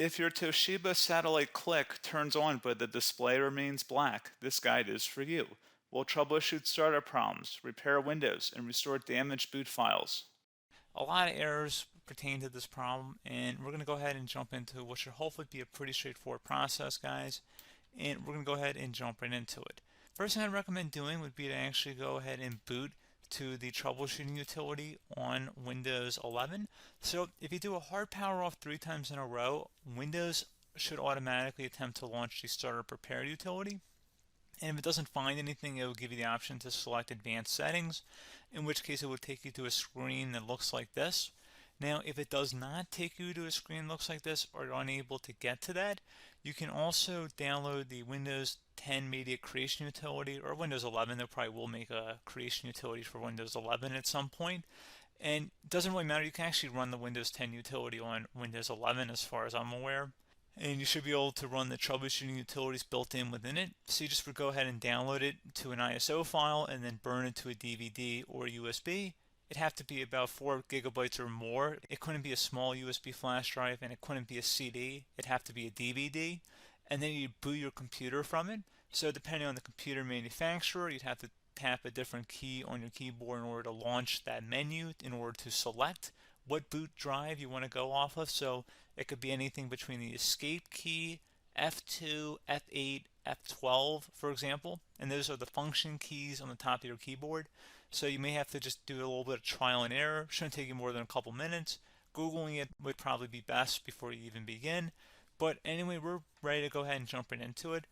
If your Toshiba Satellite Click turns on but the display remains black, this guide is for you. We'll troubleshoot startup problems, repair Windows, and restore damaged boot files. A lot of errors pertain to this problem, and we're going to go ahead and jump into what should hopefully be a pretty straightforward process, guys. And we're going to go ahead and jump right into it. First thing I'd recommend doing would be to actually go ahead and boot to the troubleshooting utility on Windows 11. So if you do a hard power off 3 times in a row, Windows should automatically attempt to launch the startup repair utility. And if it doesn't find anything, it will give you the option to select advanced settings, in which case it will take you to a screen that looks like this. Now, if it does not take you to a screen that looks like this, or you're unable to get to that, you can also download the Windows 10 Media Creation Utility, or Windows 11. They probably will make a creation utility for Windows 11 at some point. And it doesn't really matter, you can actually run the Windows 10 utility on Windows 11 as far as I'm aware. And you should be able to run the troubleshooting utilities built in within it. So you just would go ahead and download it to an ISO file and then burn it to a DVD or USB. It'd have to be about 4 gigabytes or more. It couldn't be a small USB flash drive, and it couldn't be a CD. It'd have to be a DVD. And then you'd boot your computer from it. So depending on the computer manufacturer, you'd have to tap a different key on your keyboard in order to launch that menu, in order to select what boot drive you want to go off of. So it could be anything between the escape key, F2, F8, F12, for example, and those are the function keys on the top of your keyboard. So you may have to just do a little bit of trial and error. Shouldn't take you more than a couple minutes. Googling it would probably be best before you even begin. But anyway, we're ready to go ahead and jump right into it.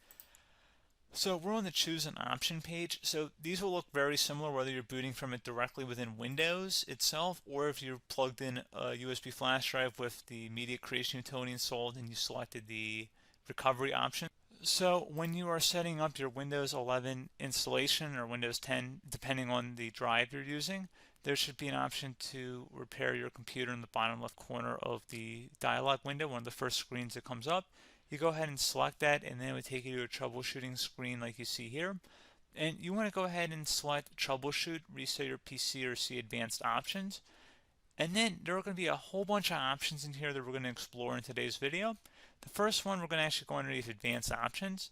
So we're on the choose an option page. So these will look very similar whether you're booting from it directly within Windows itself, or if you're plugged in a USB flash drive with the media creation utility installed and you selected the recovery option. So when you are setting up your Windows 11 installation or Windows 10, depending on the drive you're using, there should be an option to repair your computer in the bottom left corner of the dialog window, one of the first screens that comes up. You go ahead and select that, and then it would take you to a troubleshooting screen like you see here. And you want to go ahead and select troubleshoot, reset your PC, or see advanced options. And then there are going to be a whole bunch of options in here that we're going to explore in today's video. The first one, we're going to actually go underneath advanced options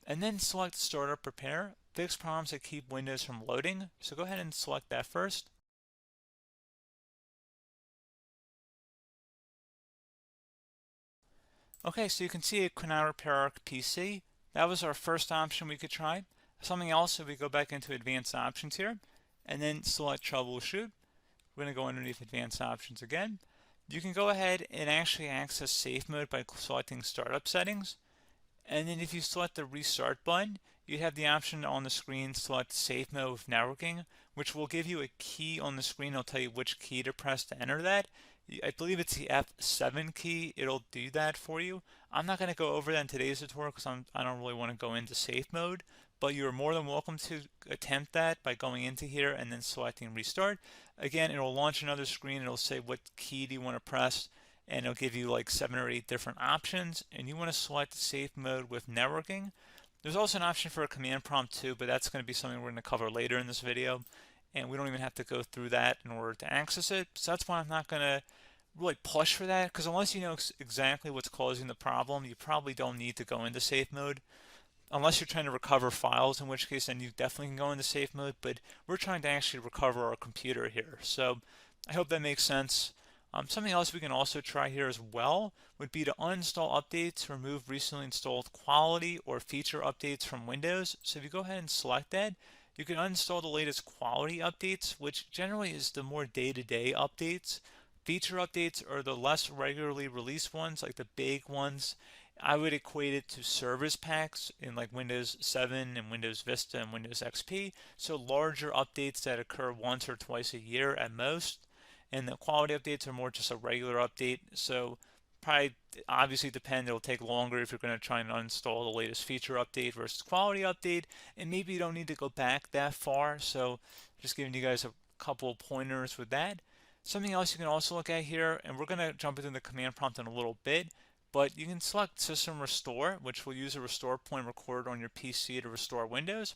and then select startup repair, fix problems that keep Windows from loading. So go ahead and select that first. Okay, so you can see it cannot repair our PC. That was our first option we could try. Something else, if we go back into advanced options here and then select troubleshoot, we're going to go underneath advanced options again. You can go ahead and actually access safe mode by selecting startup settings. And then if you select the restart button, you have the option on the screen select safe mode with networking, which will give you a key on the screen. It'll tell you which key to press to enter that. I believe it's the F7 key. It'll do that for you. I'm not going to go over that in today's tutorial because I don't really want to go into safe mode, but you're more than welcome to attempt that by going into here and then selecting restart. Again, it'll launch another screen. It'll say what key do you want to press, and it'll give you like 7 or 8 different options, and you want to select safe mode with networking. There's also an option for a command prompt too, but that's going to be something we're going to cover later in this video, and we don't even have to go through that in order to access it. So that's why I'm not going to really push for that, because unless you know exactly what's causing the problem, you probably don't need to go into safe mode. Unless you're trying to recover files, in which case then you definitely can go into safe mode, but we're trying to actually recover our computer here. So I hope that makes sense. Something else we can also try here as well would be to uninstall updates, remove recently installed quality or feature updates from Windows. So if you go ahead and select that, you can uninstall the latest quality updates, which generally is the more day-to-day updates. Feature updates are the less regularly released ones, like the big ones. I would equate it to service packs in like Windows 7 and Windows Vista and Windows XP. So larger updates that occur once or twice a year at most. And the quality updates are more just a regular update. So probably obviously depend, it'll take longer if you're going to try and uninstall the latest feature update versus quality update. And maybe you don't need to go back that far. So just giving you guys a couple of pointers with that. Something else you can also look at here, and we're going to jump into the command prompt in a little bit, but you can select System Restore, which will use a restore point recorded on your PC to restore Windows.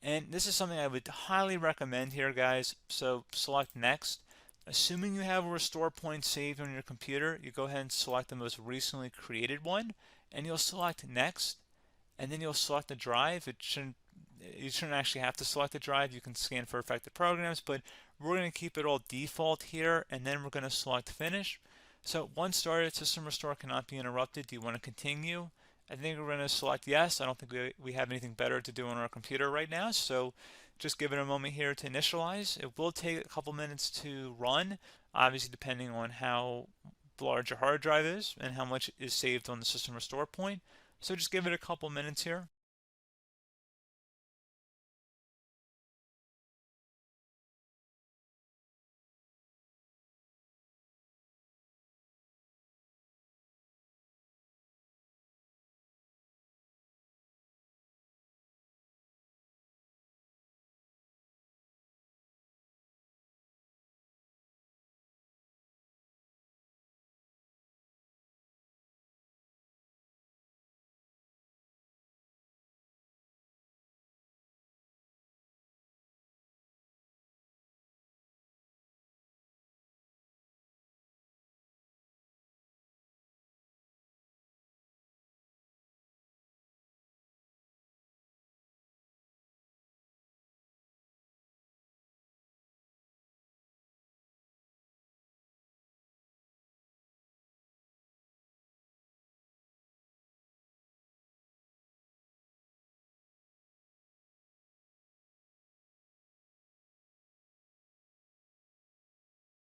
And this is something I would highly recommend here, guys. So select Next. Assuming you have a restore point saved on your computer, you go ahead and select the most recently created one, and you'll select next, and then you'll select the drive. You shouldn't actually have to select the drive. You can scan for affected programs, but we're going to keep it all default here, and then we're going to select finish. So once started, system restore cannot be interrupted. Do you want to continue? I think we're going to select yes. I don't think we have anything better to do on our computer right now, so just give it a moment here to initialize. It will take a couple minutes to run, obviously depending on how large your hard drive is and how much is saved on the system restore point. So just give it a couple minutes here.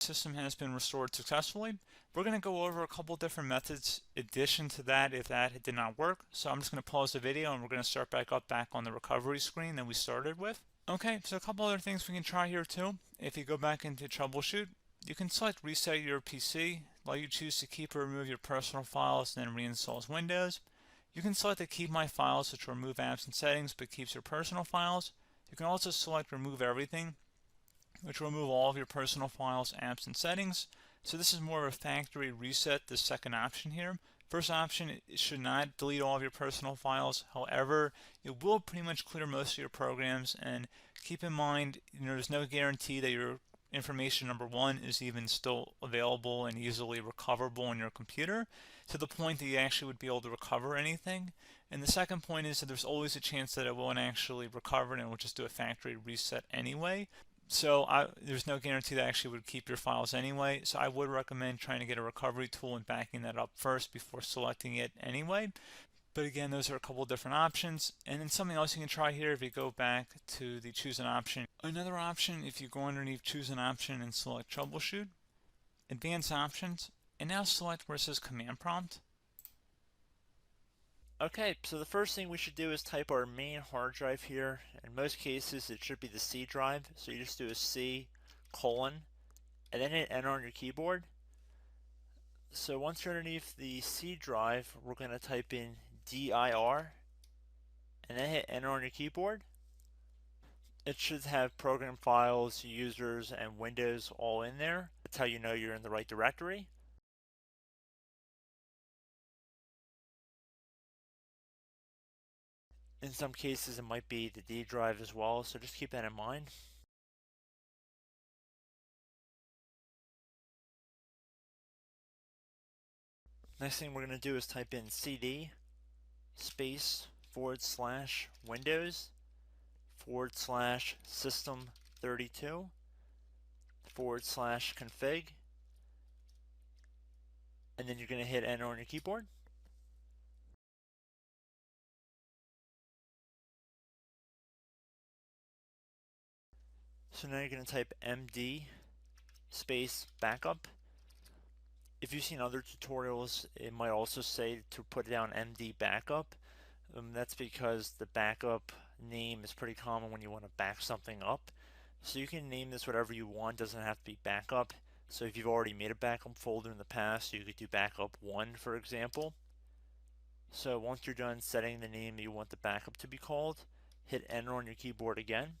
System has been restored successfully. We're going to go over a couple different methods addition to that if that did not work. So I'm just going to pause the video and we're going to start back on the recovery screen that we started with. Okay, so a couple other things we can try here too. If you go back into troubleshoot, you can select reset your PC, while you choose to keep or remove your personal files and then reinstalls Windows. You can select to keep my files, which will remove apps and settings but keeps your personal files. You can also select remove everything, which will remove all of your personal files, apps, and settings. So this is more of a factory reset, the second option here. First option, it should not delete all of your personal files. However, it will pretty much clear most of your programs, and keep in mind, there's no guarantee that your information, number one, is even still available and easily recoverable on your computer to the point that you actually would be able to recover anything. And the second point is that there's always a chance that it won't actually recover and it will just do a factory reset anyway. So there's no guarantee that actually would keep your files anyway. So I would recommend trying to get a recovery tool and backing that up first before selecting it anyway. But again, those are a couple different options. And then something else you can try here if you go back to the choose an option. Another option, if you go underneath choose an option and select troubleshoot, advanced options, and now select where it says command prompt. Okay, so the first thing we should do is type our main hard drive here. In most cases, it should be the C drive. So you just do a C colon and then hit enter on your keyboard. So once you're underneath the C drive, we're going to type in dir and then hit enter on your keyboard. It should have program files, users, and Windows all in there. That's how you know you're in the right directory. In some cases, it might be the D drive as well, so just keep that in mind. Next thing we're going to do is type in cd space / Windows / system 32 / config, and then you're going to hit enter on your keyboard. So now you're going to type md space backup. If you've seen other tutorials, it might also say to put down md backup. That's because the backup name is pretty common when you want to back something up. So you can name this whatever you want, doesn't have to be backup. So if you've already made a backup folder in the past, you could do backup 1, for example. So once you're done setting the name you want the backup to be called, hit enter on your keyboard again.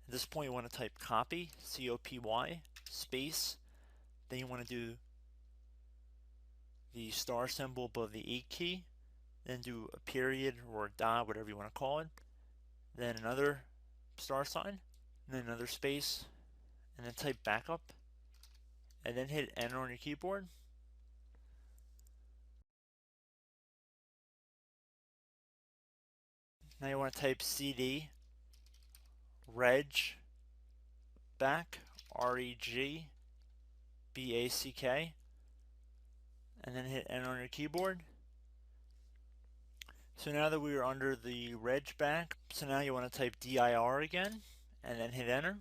At this point you want to type copy, C-O-P-Y, space, then you want to do the star symbol above the 8 key, then do a period or a dot, whatever you want to call it, then another star sign, and then another space, and then type backup, and then hit enter on your keyboard. Now you want to type cd reg back, REGBACK, and then hit enter on your keyboard. So now that we are under the reg back, so now you want to type dir again, and then hit enter.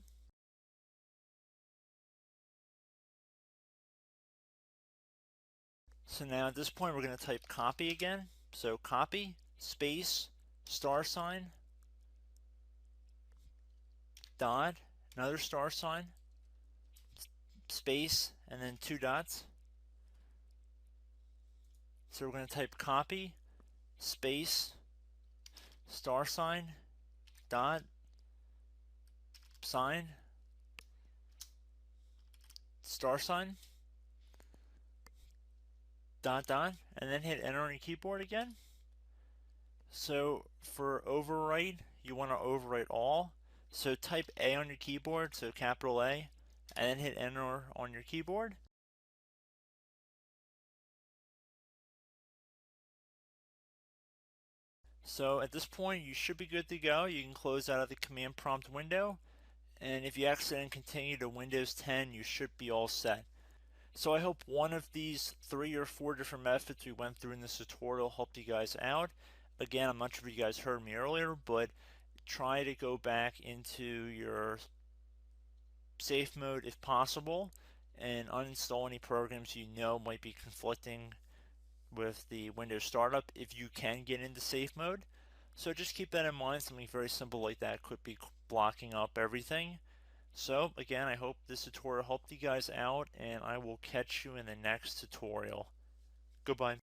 So now at this point we're going to type copy again. So copy, space, star sign, dot, another star sign, space, and then 2 dots. So we're going to type copy, space, star sign, dot, sign, star sign, dot, dot, and then hit enter on your keyboard again. So for overwrite, you want to overwrite all. So type A on your keyboard, so capital A, and then hit enter on your keyboard. So at this point you should be good to go. You can close out of the command prompt window, and if you accidentally continue to Windows 10 you should be all set. So I hope one of these 3 or 4 different methods we went through in this tutorial helped you guys out. Again, I'm not sure if you guys heard me earlier, but try to go back into your safe mode if possible and uninstall any programs you know might be conflicting with the Windows startup if you can get into safe mode. So just keep that in mind. Something very simple like that could be blocking up everything. So again, I hope this tutorial helped you guys out, and I will catch you in the next tutorial. Goodbye.